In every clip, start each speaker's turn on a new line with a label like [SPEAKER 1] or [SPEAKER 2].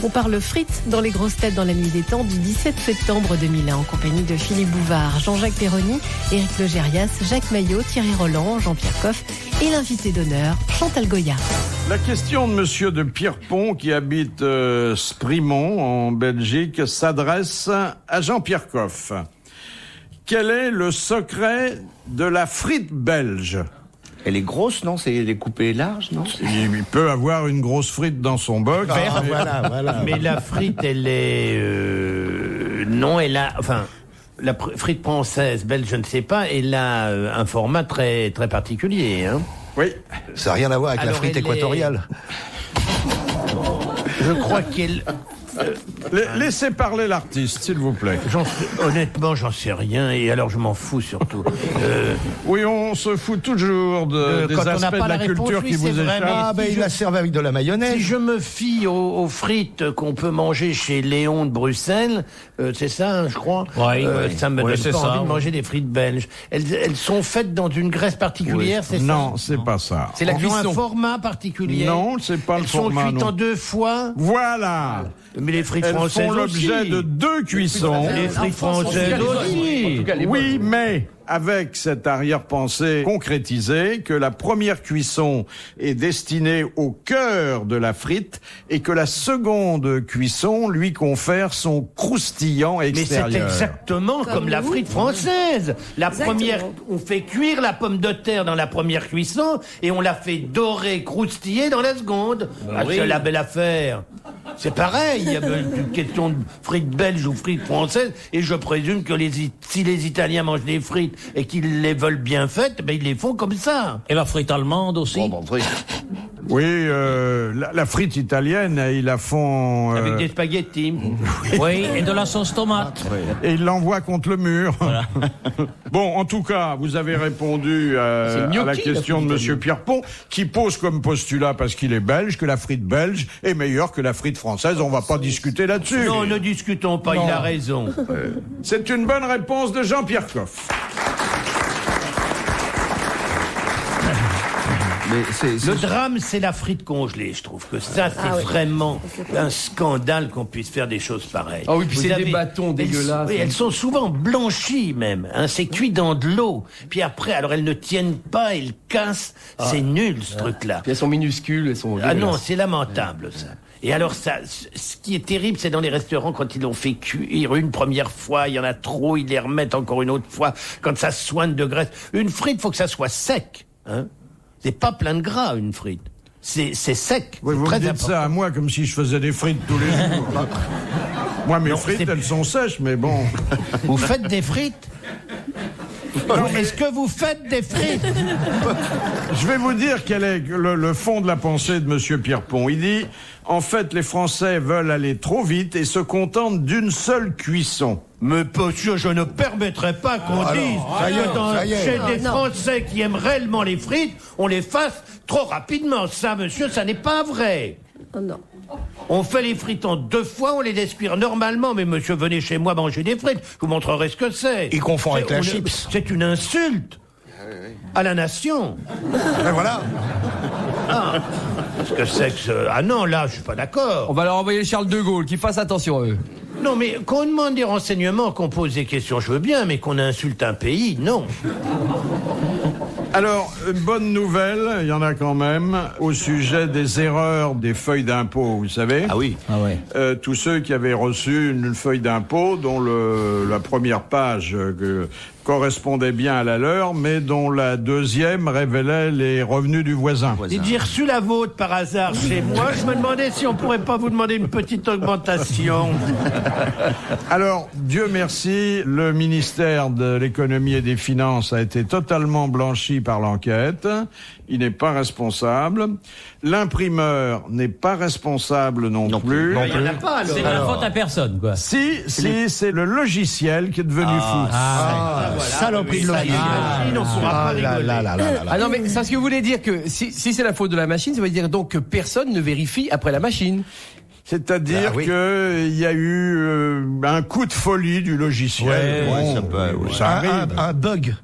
[SPEAKER 1] On parle frites dans les grosses têtes dans la nuit des temps du 17 septembre 2001 en compagnie de Philippe Bouvard, Jean-Jacques Perroni, Éric Logérias, Jacques Maillot, Thierry Roland, Jean-Pierre Coff et l'invité d'honneur, Chantal Goya.
[SPEAKER 2] La question de monsieur de Pierrepont qui habite Sprimont en Belgique s'adresse à Jean-Pierre Coff. Quel est le secret de la frite belge ?
[SPEAKER 3] Elle est grosse, non? Elle est coupée large, non?
[SPEAKER 2] Il peut avoir une grosse frite dans son boc.
[SPEAKER 3] Voilà.
[SPEAKER 4] Mais la frite, elle est... Non, elle a... Enfin, la frite française, belge, je ne sais pas, elle a un format très, très particulier. Hein.
[SPEAKER 2] Oui.
[SPEAKER 5] Ça n'a rien à voir avec la frite équatoriale.
[SPEAKER 4] Je crois qu'elle...
[SPEAKER 2] Laissez parler l'artiste, s'il vous plaît.
[SPEAKER 4] Honnêtement, j'en sais rien, et alors je m'en fous surtout.
[SPEAKER 2] Oui, on se fout toujours des aspects de la culture qui vous échappent.
[SPEAKER 5] Ah, ben il la servent avec de la mayonnaise.
[SPEAKER 4] Si je me fie aux frites qu'on peut manger chez Léon de Bruxelles, c'est ça, je crois. Ça me donne pas envie de manger des frites belges. Elles sont faites dans une graisse particulière, c'est ça?
[SPEAKER 2] Non, c'est pas ça.
[SPEAKER 4] C'est la cuisson. Un format particulier.
[SPEAKER 2] Non, c'est pas le format.
[SPEAKER 4] Elles sont cuites en 2 fois.
[SPEAKER 2] Voilà.
[SPEAKER 4] Mais les frites françaises
[SPEAKER 2] font l'objet de 2 cuissons.
[SPEAKER 4] Les frites françaises aussi.
[SPEAKER 2] Oui, mais avec cette arrière-pensée concrétisée que la première cuisson est destinée au cœur de la frite et que la seconde cuisson lui confère son croustillant extérieur.
[SPEAKER 4] Mais c'est exactement comme la frite française. La première, on fait cuire la pomme de terre dans la première cuisson et on la fait dorer, croustiller dans la seconde. C'est la belle affaire. C'est pareil, il y a une question de frites belges ou frites françaises, et je présume que si les Italiens mangent des frites et qu'ils les veulent bien faites, ben ils les font comme ça.
[SPEAKER 6] Et la frite allemande aussi.
[SPEAKER 2] Oui, la frite italienne, ils la font...
[SPEAKER 4] Avec des spaghettis.
[SPEAKER 6] Oui, et de la sauce tomate.
[SPEAKER 2] Et ils l'envoient contre le mur. Voilà. Bon, en tout cas, vous avez répondu à la question de monsieur Pierrepont, qui pose comme postulat, parce qu'il est belge, que la frite belge est meilleure que la frite française. On va pas discuter là-dessus.
[SPEAKER 4] Non, ne discutons pas, il a raison.
[SPEAKER 2] C'est une bonne réponse de Jean-Pierre Coff.
[SPEAKER 4] Le drame, c'est la frite congelée. Je trouve que ça, c'est vraiment un scandale qu'on puisse faire des choses pareilles.
[SPEAKER 7] Ah oui, puis c'est des bâtons dégueulasses.
[SPEAKER 4] Oui, elles sont souvent blanchies même. Hein, c'est cuit dans de l'eau. Puis après, alors elles ne tiennent pas, elles cassent. C'est nul, ce truc-là.
[SPEAKER 7] Puis elles sont minuscules, elles sont dégueulasses.
[SPEAKER 4] Ah non, c'est lamentable, ça. Et alors ça, ce qui est terrible, c'est dans les restaurants, quand ils l'ont fait cuire une première fois, il y en a trop, ils les remettent encore une autre fois, quand ça soigne de graisse. Une frite, faut que ça soit sec, hein. C'est pas plein de gras, une frite. C'est sec.
[SPEAKER 2] Oui, vous me dites ça à moi comme si je faisais des frites tous les jours. Moi, mes frites, elles sont sèches, mais bon.
[SPEAKER 4] Vous faites des frites? Est-ce que vous faites des frites?
[SPEAKER 2] Je vais vous dire quel est le fond de la pensée de monsieur Pierrepont. Il dit, en fait, les Français veulent aller trop vite et se contentent d'une seule cuisson.
[SPEAKER 4] Mais monsieur, je ne permettrai pas qu'on dise que chez des Français qui aiment réellement les frites, on les fasse trop rapidement. Ça, monsieur, ça n'est pas vrai.
[SPEAKER 1] Oh non.
[SPEAKER 4] On fait les frites en 2 fois, on les laisse cuire normalement. Mais monsieur, venez chez moi manger des frites. Je vous montrerai ce que c'est.
[SPEAKER 5] Il confond avec la chips.
[SPEAKER 4] C'est une insulte à la nation.
[SPEAKER 5] Ben voilà.
[SPEAKER 4] Qu'est-ce que c'est que ce... Ah non, là, je suis pas d'accord.
[SPEAKER 7] On va leur envoyer Charles de Gaulle, qu'ils fassent attention à eux.
[SPEAKER 4] Non, mais qu'on demande des renseignements, qu'on pose des questions, je veux bien, mais qu'on insulte un pays, non.
[SPEAKER 2] Alors, bonne nouvelle, il y en a quand même, au sujet des erreurs des feuilles d'impôt, vous savez.
[SPEAKER 3] Ah oui.
[SPEAKER 6] Ah ouais.
[SPEAKER 2] Tous ceux qui avaient reçu une feuille d'impôt dont la première page correspondait bien à la leur, mais dont la deuxième révélait les revenus du voisin.
[SPEAKER 4] Et j'ai reçu la vôtre par hasard chez moi, je me demandais si on pourrait pas vous demander une petite augmentation.
[SPEAKER 2] Alors, Dieu merci, le ministère de l'économie et des finances a été totalement blanchi par l'enquête. Il n'est pas responsable. L'imprimeur n'est pas responsable non plus.
[SPEAKER 4] Il y en a pas, alors.
[SPEAKER 6] C'est la faute à personne, quoi.
[SPEAKER 2] Si, c'est le logiciel qui est devenu fou.
[SPEAKER 5] Saloperie de logiciel.
[SPEAKER 4] On pourra pas rigoler.
[SPEAKER 7] Ah non, mais c'est ce que vous voulez dire que si c'est la faute de la machine, ça veut dire donc que personne ne vérifie après la machine.
[SPEAKER 2] C'est-à-dire qu'il y a eu un coup de folie du logiciel.
[SPEAKER 3] Ça peut,
[SPEAKER 2] ça arrive.
[SPEAKER 5] Un bug.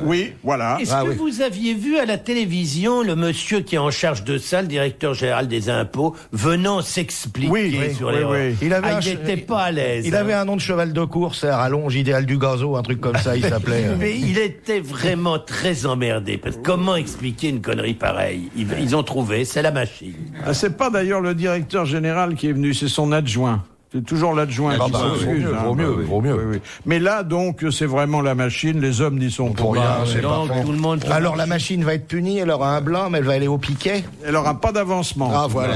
[SPEAKER 2] Oui, voilà.
[SPEAKER 4] Est-ce que vous aviez vu à la télévision le monsieur qui est en charge de ça, le directeur général des impôts, venant s'expliquer sur les...
[SPEAKER 5] Il
[SPEAKER 4] n'était pas à l'aise.
[SPEAKER 5] Il avait un nom de cheval de course, à rallonge, idéal du gazo, un truc comme ça, il s'appelait.
[SPEAKER 4] Mais il était vraiment très emmerdé. Parce que comment expliquer une connerie pareille? Ils ont trouvé, c'est la machine.
[SPEAKER 2] Ah, c'est pas d'ailleurs le directeur général qui est venu, c'est son adjoint. C'est toujours l'adjoint qui s'excuse.
[SPEAKER 5] Vaut mieux.
[SPEAKER 2] Oui. Mais là, donc, c'est vraiment la machine. Les hommes n'y sont pour rien.
[SPEAKER 5] C'est
[SPEAKER 4] Donc,
[SPEAKER 5] parfait.
[SPEAKER 4] tout le monde...
[SPEAKER 5] Alors la machine va être punie, elle aura un blanc, mais elle va aller au piquet.
[SPEAKER 2] Elle aura pas d'avancement.
[SPEAKER 5] Ah voilà.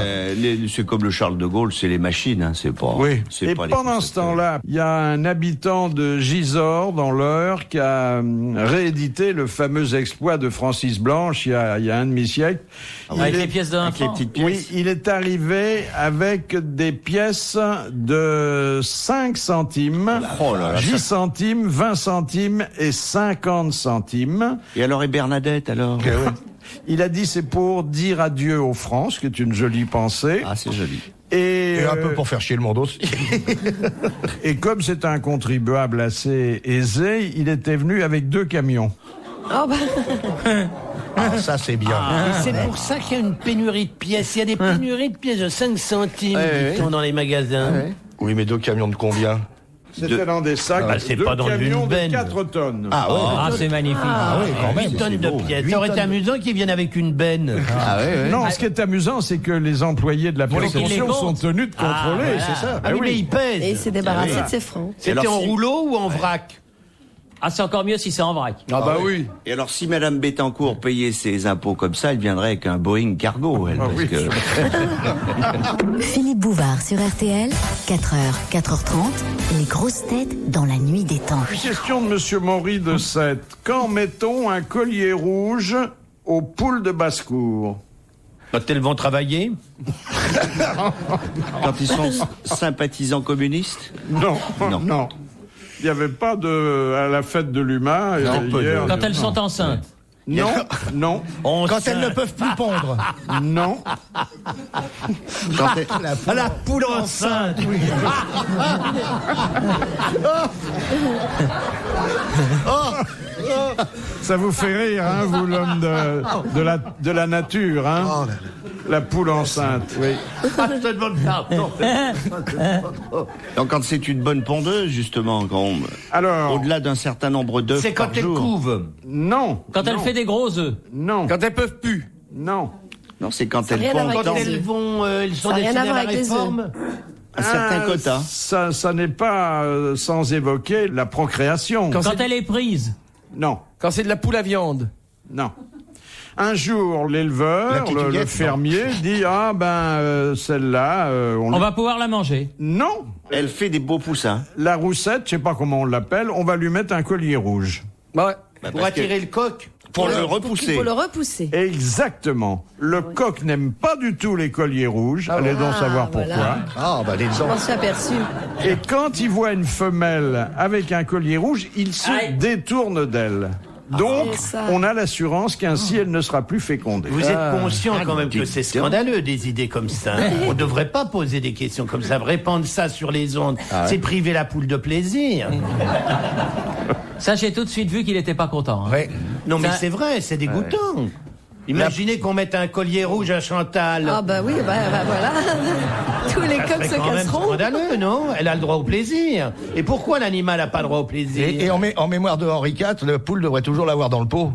[SPEAKER 3] C'est comme le Charles de Gaulle, c'est les machines, hein, c'est pas.
[SPEAKER 2] Oui.
[SPEAKER 3] c'est
[SPEAKER 2] Et
[SPEAKER 3] pas les
[SPEAKER 2] pendant ce temps-là, il y a un habitant de Gisors, dans l'Eure, qui a réédité le fameux exploit de Francis Blanche il y a un demi-siècle.
[SPEAKER 6] Avec les pièces d'un franc.
[SPEAKER 2] Oui, il est arrivé avec des pièces de 5 centimes, 10 centimes, 20 centimes et 50 centimes.
[SPEAKER 3] Et alors, et Bernadette, alors?
[SPEAKER 2] Il a dit c'est pour dire adieu aux francs, ce qui est une jolie pensée.
[SPEAKER 3] Ah, c'est joli.
[SPEAKER 2] Et
[SPEAKER 5] un peu pour faire chier le monde aussi.
[SPEAKER 2] Et comme c'est un contribuable assez aisé, il était venu avec 2 camions.
[SPEAKER 1] Oh bah.
[SPEAKER 5] Ah, ça c'est bien.
[SPEAKER 4] Et c'est pour ça qu'il y a une pénurie de pièces. Il y a des pénuries de pièces de 5 centimes qui sont dans les magasins.
[SPEAKER 5] Oui, mais 2 camions de combien?
[SPEAKER 2] C'était dans des sacs,
[SPEAKER 4] c'est
[SPEAKER 2] 2
[SPEAKER 4] pas dans
[SPEAKER 2] camions
[SPEAKER 4] une
[SPEAKER 2] de
[SPEAKER 4] benne.
[SPEAKER 2] 4 tonnes.
[SPEAKER 5] Ah ouais.
[SPEAKER 6] Ah, c'est magnifique.
[SPEAKER 5] oui, quand même.
[SPEAKER 4] 8 tonnes de pièces. Ça aurait été amusant qu'ils viennent avec une benne.
[SPEAKER 2] Non, ce qui est amusant, c'est que les employés de la
[SPEAKER 6] qu'ils les
[SPEAKER 2] préfecture
[SPEAKER 6] comptent.
[SPEAKER 2] sont tenus de contrôler,
[SPEAKER 6] voilà.
[SPEAKER 2] c'est ça.
[SPEAKER 4] Ah oui, mais ils pèsent.
[SPEAKER 1] Et il s'est débarrassé de ses francs.
[SPEAKER 4] C'était
[SPEAKER 3] Alors,
[SPEAKER 4] en
[SPEAKER 3] si-
[SPEAKER 4] rouleau ou en vrac?
[SPEAKER 6] Ah, c'est encore mieux si c'est en vrac.
[SPEAKER 7] Ah bah oui.
[SPEAKER 3] Et alors, si Madame Bettencourt payait ses impôts comme ça, elle viendrait avec un Boeing cargo, elle. Parce que...
[SPEAKER 8] Philippe Bouvard sur RTL, 4h, 4h30, les grosses têtes dans la nuit des temps.
[SPEAKER 2] Une question de Monsieur Maury de Sète. Quand mettons un collier rouge aux poules de basse-cour?
[SPEAKER 4] Quand elles vont travailler?
[SPEAKER 3] Quand ils sont sympathisants communistes?
[SPEAKER 2] Non,
[SPEAKER 3] Non.
[SPEAKER 2] non. Il n'y avait pas à la fête de l'humain hier.
[SPEAKER 6] Quand elles sont enceintes.
[SPEAKER 2] Non, non,
[SPEAKER 5] Quand elles ne peuvent plus pondre.
[SPEAKER 2] non.
[SPEAKER 3] Quand elle-
[SPEAKER 4] La poule enceinte.
[SPEAKER 2] Ça vous fait rire, hein, vous, l'homme de la nature, hein? La poule enceinte, oui.
[SPEAKER 4] Je te demande pardon.
[SPEAKER 3] Donc, quand c'est une bonne pondeuse, justement,
[SPEAKER 2] Alors,
[SPEAKER 3] au-delà d'un certain nombre d'œufs
[SPEAKER 4] C'est
[SPEAKER 3] par
[SPEAKER 4] quand elles
[SPEAKER 3] jour.
[SPEAKER 4] couvent.
[SPEAKER 2] non.
[SPEAKER 6] Quand elle fait des gros œufs.
[SPEAKER 2] Non,
[SPEAKER 7] Quand elles peuvent plus.
[SPEAKER 2] non.
[SPEAKER 3] Non, c'est quand
[SPEAKER 1] Ça a
[SPEAKER 3] elles
[SPEAKER 1] rien à voir
[SPEAKER 3] pondent
[SPEAKER 1] avec
[SPEAKER 4] Quand
[SPEAKER 1] les
[SPEAKER 4] elles vont, elles sont
[SPEAKER 1] Ça a rien
[SPEAKER 4] destinées
[SPEAKER 1] à
[SPEAKER 4] à
[SPEAKER 1] voir
[SPEAKER 4] la
[SPEAKER 1] avec les
[SPEAKER 4] réforme.
[SPEAKER 3] un certain quota.
[SPEAKER 2] Ça n'est pas sans évoquer la procréation.
[SPEAKER 6] Quand elle est prise.
[SPEAKER 2] Non,
[SPEAKER 7] Quand c'est de la poule à viande.
[SPEAKER 2] non. Un jour, l'éleveur,
[SPEAKER 5] La petite
[SPEAKER 2] le
[SPEAKER 5] Huguette,
[SPEAKER 2] fermier, dit celle-là,
[SPEAKER 6] On va pouvoir la manger.
[SPEAKER 2] Non,
[SPEAKER 3] Elle fait des beaux poussins.
[SPEAKER 2] la roussette, je sais pas comment on l'appelle, on va lui mettre un collier rouge.
[SPEAKER 7] Bah ouais.
[SPEAKER 4] Pour
[SPEAKER 3] Parce
[SPEAKER 4] attirer le coq.
[SPEAKER 3] Pour le
[SPEAKER 1] Il
[SPEAKER 3] repousser.
[SPEAKER 1] faut le repousser.
[SPEAKER 2] Exactement. Le coq n'aime pas du tout les colliers rouges. Allez donc savoir pourquoi.
[SPEAKER 1] voilà.
[SPEAKER 5] Ah bah les
[SPEAKER 1] Je m'en suis aperçu.
[SPEAKER 2] Et quand il voit une femelle avec un collier rouge, il se
[SPEAKER 6] Aïe.
[SPEAKER 2] détourne d'elle. Donc,
[SPEAKER 1] C'est ça.
[SPEAKER 2] on a l'assurance qu'ainsi elle ne sera plus fécondée.
[SPEAKER 4] Vous êtes conscient quand même que c'est scandaleux des idées comme ça. On ne devrait pas poser des questions comme ça, répandre ça sur les ondes. C'est priver la poule de plaisir.
[SPEAKER 6] Ça, j'ai tout de suite vu qu'il n'était pas content. hein.
[SPEAKER 5] Ouais.
[SPEAKER 4] Non mais
[SPEAKER 6] Ça-
[SPEAKER 4] c'est vrai, c'est dégoûtant. Imaginez qu'on mette un collier rouge à Chantal.
[SPEAKER 1] Ah bah oui, bah voilà. Tous les
[SPEAKER 4] Ça
[SPEAKER 1] coqs
[SPEAKER 4] serait
[SPEAKER 1] se
[SPEAKER 4] quand même
[SPEAKER 1] casseront.
[SPEAKER 4] scandaleux, non? Elle a le droit au plaisir. Et pourquoi l'animal n'a pas le droit au plaisir?
[SPEAKER 5] Et en mémoire de Henri IV, le poule devrait toujours l'avoir dans le pot.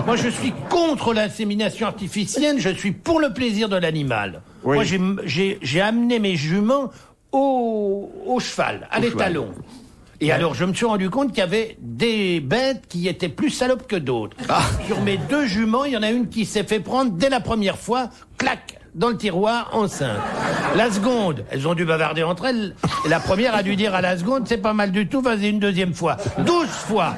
[SPEAKER 4] Moi, je suis contre l'insémination artificielle, je suis pour le plaisir de l'animal.
[SPEAKER 2] Oui.
[SPEAKER 4] Moi, j'ai amené mes juments au cheval, à l'étalon. Et alors, je me suis rendu compte qu'il y avait des bêtes qui étaient plus salopes que d'autres. Sur mes 2 juments, il y en a une qui s'est fait prendre dès la première fois, clac, dans le tiroir, enceinte. La seconde, elles ont dû bavarder entre elles. Et la première a dû dire à la seconde, c'est pas mal du tout, vas-y une deuxième fois. 12 fois.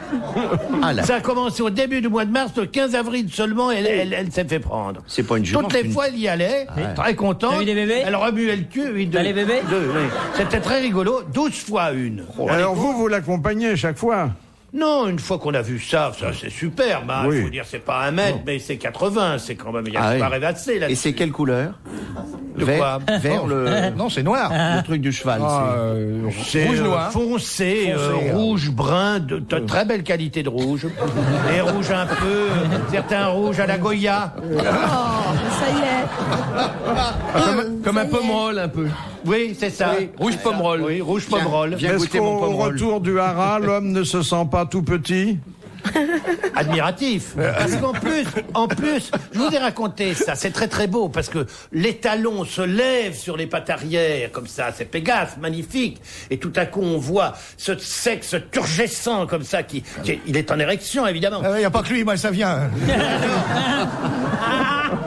[SPEAKER 4] Ça a commencé au début du mois de mars, le 15 avril seulement, elle s'est fait prendre.
[SPEAKER 3] C'est pas une jument,
[SPEAKER 4] Toutes les
[SPEAKER 3] c'est une-
[SPEAKER 4] fois, elle y allait, très contente.
[SPEAKER 6] T'as eu des bébés
[SPEAKER 4] Elle remuait le cul. Oui,
[SPEAKER 6] T'as les bébés
[SPEAKER 4] 2, oui. C'était très rigolo, 12 fois une.
[SPEAKER 2] Alors vous l'accompagnez chaque fois?
[SPEAKER 4] Non, une fois qu'on a vu ça c'est superbe. Hein.
[SPEAKER 2] Oui.
[SPEAKER 4] Il faut dire, c'est pas 1 mètre, mais c'est 80. C'est quand même, il y a
[SPEAKER 3] Ah
[SPEAKER 4] pas
[SPEAKER 3] oui.
[SPEAKER 4] rêvasser là.
[SPEAKER 3] Et c'est quelle couleur? Vert,
[SPEAKER 5] Non, c'est noir.
[SPEAKER 3] le truc du cheval.
[SPEAKER 4] C'est
[SPEAKER 7] Rouge-noir.
[SPEAKER 4] foncé, rouge, brun, de très belle qualité de rouge. Et rouge un peu, certains rouges à la Goya.
[SPEAKER 1] Oh, ça y est.
[SPEAKER 7] Comme un pomerol un peu.
[SPEAKER 4] Oui, c'est ça.
[SPEAKER 7] Oui, rouge pomerol.
[SPEAKER 4] Oui, rouge pomerol.
[SPEAKER 2] Est-ce qu'au retour du haras, l'homme ne se sent pas tout petit?
[SPEAKER 4] Admiratif. Parce qu'en plus, je vous ai raconté ça, c'est très très beau, parce que l'étalon se lève sur les pattes arrière, comme ça, c'est Pégase, magnifique. Et tout à coup, on voit ce sexe turgescent, comme ça, il est en érection, évidemment.
[SPEAKER 5] Il n'y a pas que lui, moi, ça vient.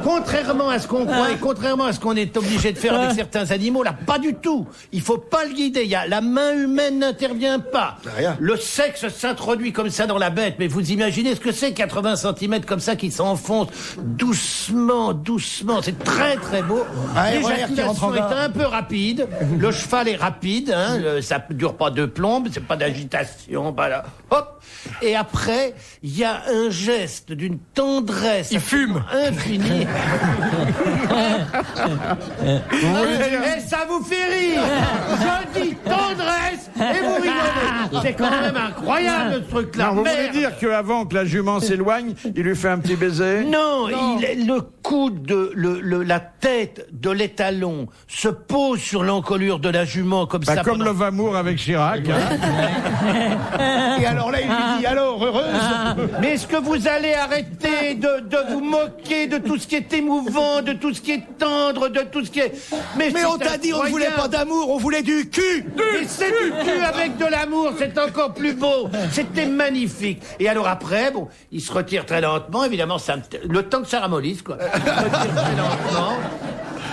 [SPEAKER 4] Contrairement à ce qu'on croit et contrairement à ce qu'on est obligé de faire avec certains animaux, là, pas du tout. Il faut pas le guider. La main humaine n'intervient pas.
[SPEAKER 5] Rien.
[SPEAKER 4] Le sexe s'introduit comme ça dans la bête. Mais vous imaginez ce que c'est, 80 cm comme ça qui s'enfonce doucement, doucement. C'est très très beau. L'éjaculation est un peu rapide. Le cheval est rapide. Ça dure pas 2 plombes. C'est pas d'agitation. Voilà. Hop. Et après, il y a un geste d'une tendresse.
[SPEAKER 7] Il fume.
[SPEAKER 4] Infinie. Et ça vous fait rire. Je dis tendresse et vous rigolez. C'est quand même incroyable ce truc-là.
[SPEAKER 2] Non, vous voulez
[SPEAKER 4] Merde.
[SPEAKER 2] dire qu'avant que la jument s'éloigne, il lui fait un petit baiser?
[SPEAKER 4] Non, le coude de la tête de l'étalon se pose sur l'encolure de la jument comme ça.
[SPEAKER 2] Comme
[SPEAKER 4] pendant-
[SPEAKER 2] Love Amour avec Chirac.
[SPEAKER 5] Et alors là, il lui dit, alors, heureuse?
[SPEAKER 4] Mais est-ce que vous allez arrêter de vous moquer de tout ce qui est émouvant, de tout ce qui est tendre, de tout ce qui est...
[SPEAKER 5] Mais
[SPEAKER 4] c'est
[SPEAKER 5] on t'a dit, on ne voulait pas d'amour, on voulait du cul.
[SPEAKER 4] Et c'est du cul avec de l'amour, c'est encore plus beau. C'était magnifique. Et alors après, bon, il se retire très lentement, évidemment, le temps que ça ramollisse, quoi. Il se retire très lentement.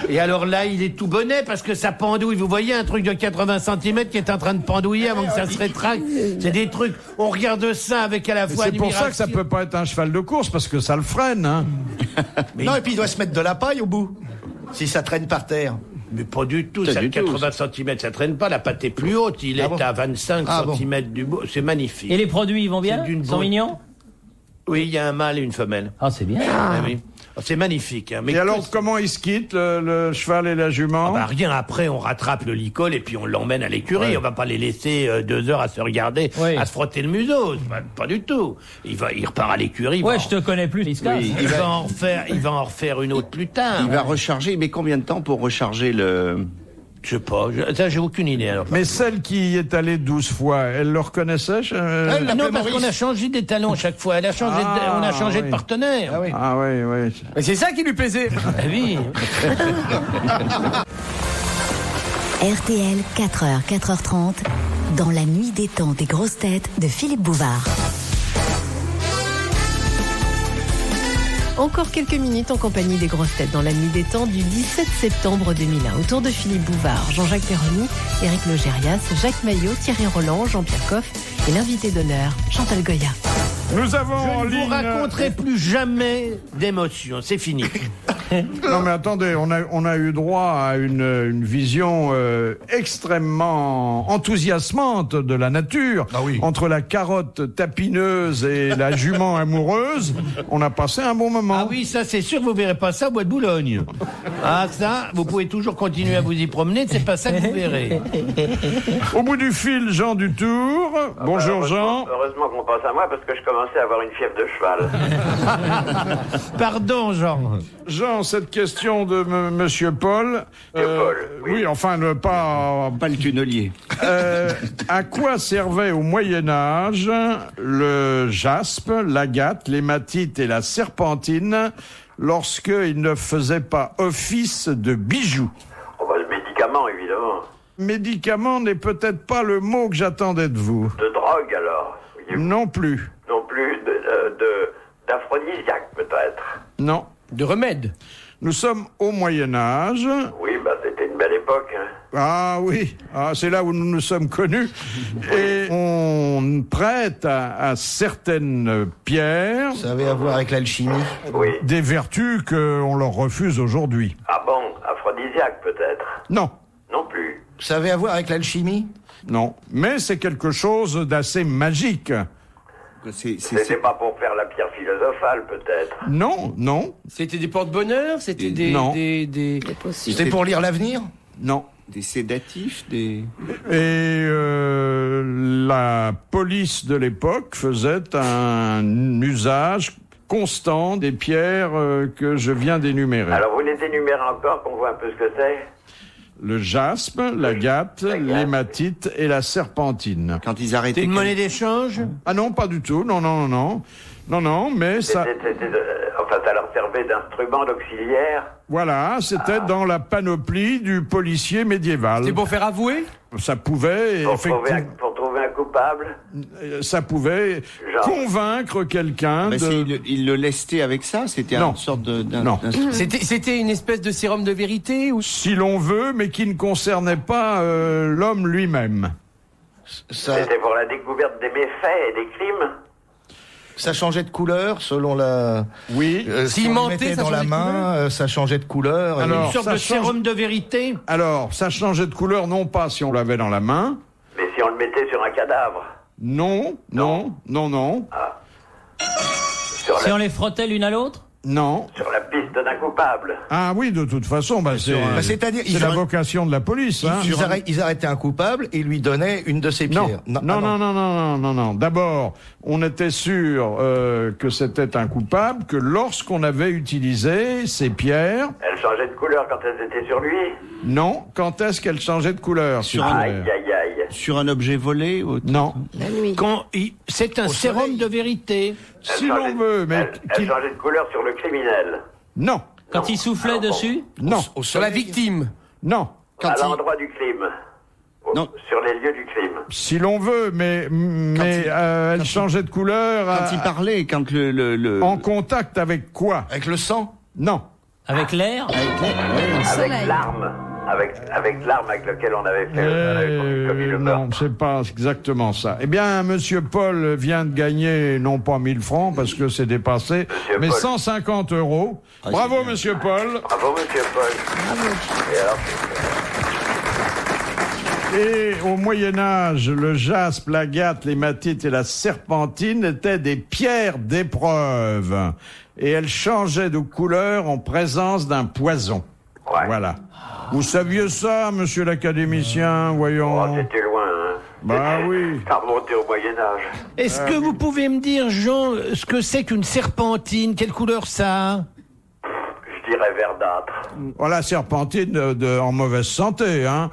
[SPEAKER 4] Et alors là, il est tout bonnet parce que ça pendouille. Vous voyez un truc de 80 cm qui est en train de pendouiller avant que ça se rétracte. C'est des trucs, on regarde ça avec à la fois
[SPEAKER 2] C'est pour ça que ça
[SPEAKER 4] admiration.
[SPEAKER 2] peut pas être un cheval de course, parce que ça le freine. Hein.
[SPEAKER 5] Non, et puis il doit se mettre de la paille au bout. Si ça traîne par terre.
[SPEAKER 4] Mais pas du tout,
[SPEAKER 3] Pas
[SPEAKER 4] ça
[SPEAKER 3] du tout.
[SPEAKER 4] 80 cm, ça traîne pas, la pâte est plus haute, il est à 25 cm du bout, c'est magnifique.
[SPEAKER 6] Et les produits, ils vont bien?
[SPEAKER 4] C'est d'une
[SPEAKER 6] Ils sont
[SPEAKER 4] beauté.
[SPEAKER 6] mignons?
[SPEAKER 4] Oui, il y a un mâle et une femelle.
[SPEAKER 6] Ah, c'est bien.
[SPEAKER 4] Ah oui. C'est magnifique. Hein. Mais
[SPEAKER 2] Et alors, comment ils se quittent, le cheval et la jument?
[SPEAKER 4] rien, après, on rattrape le licol et puis on l'emmène à l'écurie.
[SPEAKER 2] Ouais.
[SPEAKER 4] On va pas les laisser 2 heures à se regarder,
[SPEAKER 6] Oui.
[SPEAKER 4] à se frotter le museau. Pas du tout. Il repart à l'écurie.
[SPEAKER 6] Ouais, je te connais plus, Lisca.
[SPEAKER 3] Oui.
[SPEAKER 4] Il va en refaire une autre plus tard.
[SPEAKER 3] Il va recharger, mais combien de temps pour recharger le...
[SPEAKER 4] Je sais pas, ça j'ai aucune idée. Alors.
[SPEAKER 2] Mais celle qui y est allée 12 fois, elle le reconnaissait?
[SPEAKER 5] Elle,
[SPEAKER 4] Non, parce qu'on a changé d'étalon chaque fois. On a changé de
[SPEAKER 2] oui.
[SPEAKER 4] partenaire.
[SPEAKER 5] Ah oui.
[SPEAKER 2] Ah oui, oui.
[SPEAKER 7] Mais c'est ça qui lui plaisait.
[SPEAKER 4] Ah oui.
[SPEAKER 8] RTL, 4h, 4h30, dans la nuit des temps des grosses têtes de Philippe Bouvard.
[SPEAKER 1] Encore quelques minutes en compagnie des grosses têtes dans la nuit des temps du 17 septembre 2001. Autour de Philippe Bouvard, Jean-Jacques Perroni, Éric Logérias, Jacques Maillot, Thierry Roland, Jean-Pierre Coff et l'invité d'honneur, Chantal Goya.
[SPEAKER 2] Nous avons en
[SPEAKER 4] Je ne vous
[SPEAKER 2] ligne...
[SPEAKER 4] raconterai plus jamais d'émotions. C'est fini.
[SPEAKER 2] Non mais attendez, on a eu droit à une vision extrêmement enthousiasmante de la nature.
[SPEAKER 5] Ah oui.
[SPEAKER 2] Entre la carotte tapineuse et la jument amoureuse, on a passé un bon moment.
[SPEAKER 4] Ah oui, ça c'est sûr, vous verrez pas ça au bois de Boulogne. Ah ça, vous pouvez toujours continuer à vous y promener, c'est pas ça que vous verrez.
[SPEAKER 2] Au bout du fil, Jean Dutour. Bonjour Jean.
[SPEAKER 9] Heureusement qu'on pense à moi parce que je commençais à avoir une fièvre de cheval.
[SPEAKER 4] Pardon, Jean.
[SPEAKER 2] Jean, cette question de Monsieur Paul.
[SPEAKER 9] Paul, oui.
[SPEAKER 2] Enfin, pas
[SPEAKER 3] Pas le tunnelier.
[SPEAKER 2] à quoi servait au Moyen-Âge le jaspe, l'agate, l'hématite et la serpentine lorsqu'ils ne faisaient pas office de bijoux?
[SPEAKER 9] On va le médicament, évidemment.
[SPEAKER 2] Médicament n'est peut-être pas le mot que j'attendais de vous.
[SPEAKER 9] De drogue, alors.
[SPEAKER 2] Non plus.
[SPEAKER 9] Non plus d'aphrodisiaque, peut-être.
[SPEAKER 2] Non.
[SPEAKER 7] De remède.
[SPEAKER 2] Nous sommes au Moyen-Âge.
[SPEAKER 9] Oui, c'était une belle époque. Hein.
[SPEAKER 2] Ah oui, c'est là où nous nous sommes connus. Et on prête à certaines pierres
[SPEAKER 5] Ça avait à voir avec l'alchimie.
[SPEAKER 9] Oui.
[SPEAKER 2] des vertus qu'on leur refuse aujourd'hui.
[SPEAKER 9] Ah bon, aphrodisiaque, peut-être.
[SPEAKER 2] Non,
[SPEAKER 9] Non plus.
[SPEAKER 5] Ça avait à voir avec l'alchimie.
[SPEAKER 2] non. Mais c'est quelque chose d'assez magique.
[SPEAKER 3] C'est
[SPEAKER 9] C'était pas pour faire la pierre philosophique. philosophales, peut-être.
[SPEAKER 2] Non, non,
[SPEAKER 7] C'était des porte-bonheur? C'était
[SPEAKER 2] Non.
[SPEAKER 5] C'était pour lire l'avenir?
[SPEAKER 2] non.
[SPEAKER 3] Des sédatifs, des...
[SPEAKER 2] Et la police de l'époque faisait un usage constant des pierres que je viens d'énumérer.
[SPEAKER 9] Alors, vous les énumérez encore, qu'on voit un peu ce que c'est?
[SPEAKER 2] Le jaspe, l'agate, l'hématite et la serpentine.
[SPEAKER 3] Quand ils arrêtaient...
[SPEAKER 4] C'est une monnaie d'échange?
[SPEAKER 2] Ah non, pas du tout, non, mais ça...
[SPEAKER 9] Enfin, ça leur servait d'instrument d'auxiliaire.
[SPEAKER 2] Voilà, c'était dans la panoplie du policier médiéval.
[SPEAKER 7] C'est pour faire avouer?
[SPEAKER 2] Ça pouvait,
[SPEAKER 9] Pour trouver un coupable.
[SPEAKER 2] ça pouvait convaincre quelqu'un
[SPEAKER 3] Bah,
[SPEAKER 2] de...
[SPEAKER 3] il le lestait avec ça? C'était
[SPEAKER 2] Non.
[SPEAKER 3] une sorte de...
[SPEAKER 2] Non.
[SPEAKER 7] C'était une espèce de sérum de vérité ou...
[SPEAKER 2] Si l'on veut, mais qui ne concernait pas l'homme lui-même.
[SPEAKER 9] C'était pour la découverte des méfaits et des crimes.
[SPEAKER 5] Ça changeait de couleur selon la...
[SPEAKER 2] Oui.
[SPEAKER 5] Si
[SPEAKER 7] S'il
[SPEAKER 5] on le
[SPEAKER 7] mentait,
[SPEAKER 5] mettait
[SPEAKER 7] ça
[SPEAKER 5] dans la
[SPEAKER 7] changeait de
[SPEAKER 5] main, ça changeait de couleur.
[SPEAKER 2] Alors,
[SPEAKER 4] Une sorte
[SPEAKER 2] ça
[SPEAKER 4] de
[SPEAKER 2] change-
[SPEAKER 4] sérum de vérité?
[SPEAKER 2] Alors, ça changeait de couleur, non pas si on l'avait dans la main.
[SPEAKER 9] Mais si on le mettait sur un cadavre.
[SPEAKER 2] Non.
[SPEAKER 6] Si on les frottait l'une à l'autre?
[SPEAKER 2] Non.
[SPEAKER 9] Sur la piste d'un coupable.
[SPEAKER 2] Ah oui, de toute façon,
[SPEAKER 5] c'est-à-dire,
[SPEAKER 2] c'est la vocation de la police. Hein.
[SPEAKER 5] Ils arrêtaient un coupable et ils lui donnaient une de ses pierres.
[SPEAKER 2] Non. D'abord, on était sûr que c'était un coupable que lorsqu'on avait utilisé ces pierres.
[SPEAKER 9] Elles changeaient de couleur quand elles étaient sur lui.
[SPEAKER 2] Non. Quand est-ce qu'elles changeaient de couleur ces pierres
[SPEAKER 9] Aïe.
[SPEAKER 3] Sur un objet volé ou...
[SPEAKER 2] Non.
[SPEAKER 1] La nuit.
[SPEAKER 4] C'est un sérum de vérité.
[SPEAKER 2] Si l'on veut, mais
[SPEAKER 9] Elles changeaient de couleur sur le criminel.
[SPEAKER 2] non.
[SPEAKER 6] Quand il soufflait dessus?
[SPEAKER 2] Non.
[SPEAKER 7] Sur la victime?
[SPEAKER 2] Non.
[SPEAKER 9] À l'endroit du crime.
[SPEAKER 3] Non.
[SPEAKER 9] Sur les lieux du crime.
[SPEAKER 2] Si l'on veut, mais elle changeait de couleur.
[SPEAKER 3] Quand il parlait, quand le...
[SPEAKER 2] En contact avec quoi?
[SPEAKER 5] Avec le sang?
[SPEAKER 2] Non.
[SPEAKER 6] Avec l'air?
[SPEAKER 9] Avec l'arme. Avec l'arme avec laquelle on avait commis le
[SPEAKER 2] non,
[SPEAKER 9] meurtre.
[SPEAKER 2] c'est pas exactement ça. Eh bien, Monsieur Paul vient de gagner non pas 1000 francs parce que c'est dépassé,
[SPEAKER 9] Monsieur
[SPEAKER 2] mais
[SPEAKER 9] Paul.
[SPEAKER 2] 150 euros.
[SPEAKER 3] Ah,
[SPEAKER 2] Bravo,
[SPEAKER 3] c'est bien.
[SPEAKER 2] Monsieur Paul.
[SPEAKER 9] Bravo, monsieur Paul. Et alors,
[SPEAKER 2] Et au Moyen-Âge, le jaspe, l'agate, l'hématite et la serpentine étaient des pierres d'épreuve. Et elles changeaient de couleur en présence d'un poison.
[SPEAKER 9] Ouais.
[SPEAKER 2] Voilà. Vous saviez ça, monsieur l'académicien, voyons.
[SPEAKER 9] c'était loin, hein.
[SPEAKER 2] Bah oui.
[SPEAKER 9] Ça remontait au Moyen-Âge.
[SPEAKER 4] Est-ce que vous pouvez me dire, Jean, ce que c'est qu'une serpentine? Quelle couleur ça a?
[SPEAKER 9] Je dirais verdâtre.
[SPEAKER 2] Oh, la serpentine en mauvaise santé, hein.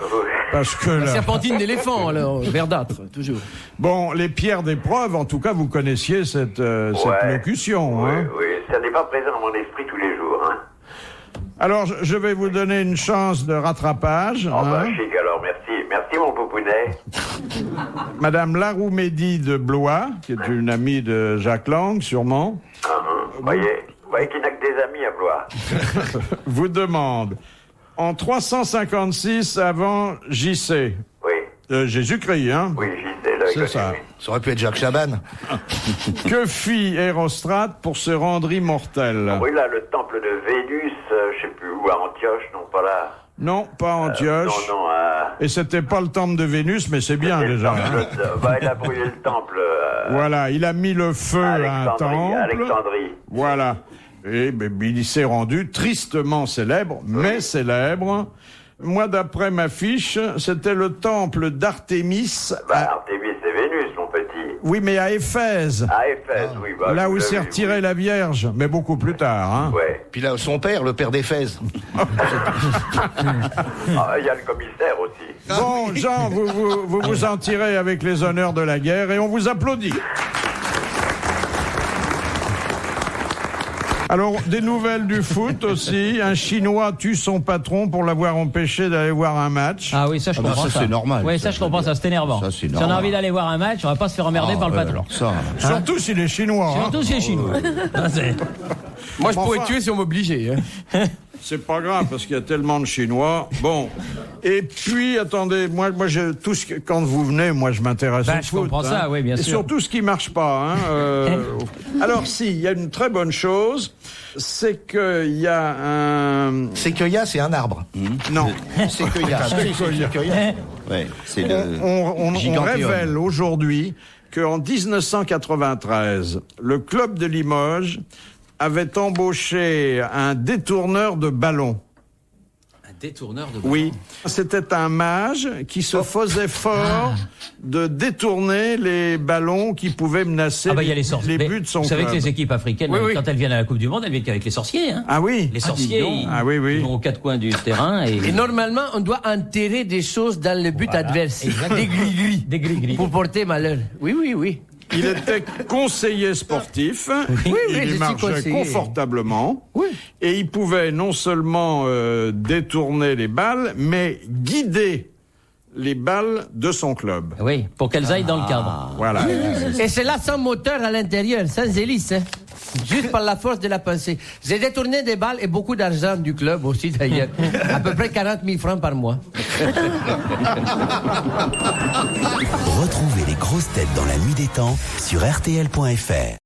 [SPEAKER 2] Parce que
[SPEAKER 7] La
[SPEAKER 2] là-
[SPEAKER 7] serpentine d'éléphant, alors, verdâtre, toujours.
[SPEAKER 2] Bon, les pierres d'épreuve, en tout cas, vous connaissiez cette locution, hein.
[SPEAKER 9] Oui, ça n'est pas présent dans mon esprit tous les jours, hein.
[SPEAKER 2] Alors, je vais vous donner une chance de rattrapage.
[SPEAKER 9] Oh, bah,
[SPEAKER 2] hein.
[SPEAKER 9] chic, alors, merci. Merci, mon poupounet.
[SPEAKER 2] Madame Laroumédy de Blois, qui est une amie de Jacques Lang, sûrement,
[SPEAKER 9] Vous voyez qu'il n'a que des amis à Blois.
[SPEAKER 2] vous demande, en 356 avant JC,
[SPEAKER 9] Oui,
[SPEAKER 2] Jésus-Christ, hein,
[SPEAKER 9] oui, j'y sais, là.
[SPEAKER 2] c'est ça,
[SPEAKER 5] Ça aurait pu être Jacques Chaban.
[SPEAKER 2] que fit Hérostrate pour se rendre immortel?
[SPEAKER 9] Oui, là, le temple de Vénus, je sais plus où, à Antioche, non, pas là.
[SPEAKER 2] Non, pas Antioche.
[SPEAKER 9] Non,
[SPEAKER 2] Et c'était pas le temple de Vénus, mais c'est bien déjà. hein.
[SPEAKER 9] il a brûlé le temple
[SPEAKER 2] Voilà, il a mis le feu à un temple.
[SPEAKER 9] Alexandrie.
[SPEAKER 2] Voilà. Et il s'est rendu tristement célèbre, mais célèbre. Moi, d'après ma fiche, c'était le temple d'Artémis.
[SPEAKER 9] Artémis et Vénus, mon petit.
[SPEAKER 2] Oui, mais à Éphèse.
[SPEAKER 9] À Éphèse, oui.
[SPEAKER 2] Là où s'est retirée la Vierge, mais beaucoup plus tard. Hein.
[SPEAKER 9] Ouais.
[SPEAKER 5] Puis là, son père, le père d'Éphèse.
[SPEAKER 9] Il y a le commissaire aussi.
[SPEAKER 2] Bon, Jean, vous en tirez avec les honneurs de la guerre et on vous applaudit. Alors, des nouvelles du foot aussi. Un Chinois tue son patron pour l'avoir empêché d'aller voir un match.
[SPEAKER 6] Ah oui, ça je comprends.
[SPEAKER 3] ça, c'est normal.
[SPEAKER 6] Oui, ça je comprends, ça c'est énervant.
[SPEAKER 3] Ça, c'est
[SPEAKER 6] Si on a
[SPEAKER 3] normal.
[SPEAKER 6] envie d'aller voir un match, on va pas se faire emmerder par le patron.
[SPEAKER 3] Alors ça...
[SPEAKER 2] Surtout s'il est chinois. hein.
[SPEAKER 6] Surtout si c'est chinois. Ah, c'est-
[SPEAKER 7] Moi, je pourrais
[SPEAKER 2] Enfin-
[SPEAKER 7] tuer si on m'obligeait. Hein.
[SPEAKER 2] C'est pas grave parce qu'il y a tellement de Chinois. Bon. Et puis, attendez, moi, quand vous venez, moi, je m'intéresse
[SPEAKER 6] Ben,
[SPEAKER 2] au
[SPEAKER 6] je
[SPEAKER 2] foot.
[SPEAKER 6] comprends ça, oui, bien
[SPEAKER 2] et
[SPEAKER 6] sûr.
[SPEAKER 2] surtout ce qui marche pas. Hein, Alors, si, il y a une très bonne chose, c'est qu'il y a un...
[SPEAKER 5] Séquoia, c'est un arbre.
[SPEAKER 2] Non.
[SPEAKER 5] Séquoia.
[SPEAKER 2] Séquoia.
[SPEAKER 3] Ouais, c'est le
[SPEAKER 2] On
[SPEAKER 3] gigantéum.
[SPEAKER 2] révèle aujourd'hui qu'en 1993, le club de Limoges avait embauché un détourneur de ballons.
[SPEAKER 6] Détourneur de ballon.
[SPEAKER 2] Oui, c'était un mage qui se faisait fort de détourner les ballons qui pouvaient menacer
[SPEAKER 6] il y a
[SPEAKER 2] les buts de son club.
[SPEAKER 6] Vous savez que les équipes africaines, quand elles viennent à la Coupe du Monde, elles viennent qu'avec les sorciers. Hein.
[SPEAKER 2] Ah oui.
[SPEAKER 6] Les sorciers, ils vont aux quatre coins du terrain.
[SPEAKER 7] Et normalement, on doit enterrer des choses dans le but adverse.
[SPEAKER 6] Exactement.
[SPEAKER 7] Des gris-gris. Pour porter malheur. Oui.
[SPEAKER 2] Il était conseiller sportif, il marchait confortablement, et il pouvait non seulement détourner les balles, mais guider les balles de son club.
[SPEAKER 6] Oui, pour qu'elles aillent dans le cadre.
[SPEAKER 2] Voilà.
[SPEAKER 7] Et c'est là sans moteur à l'intérieur, sans hélice, hein. Juste par la force de la pensée. J'ai détourné des balles et beaucoup d'argent du club aussi d'ailleurs. À peu près 40 000 francs par mois.
[SPEAKER 10] Retrouvez les grosses têtes dans la nuit des temps sur RTL.fr.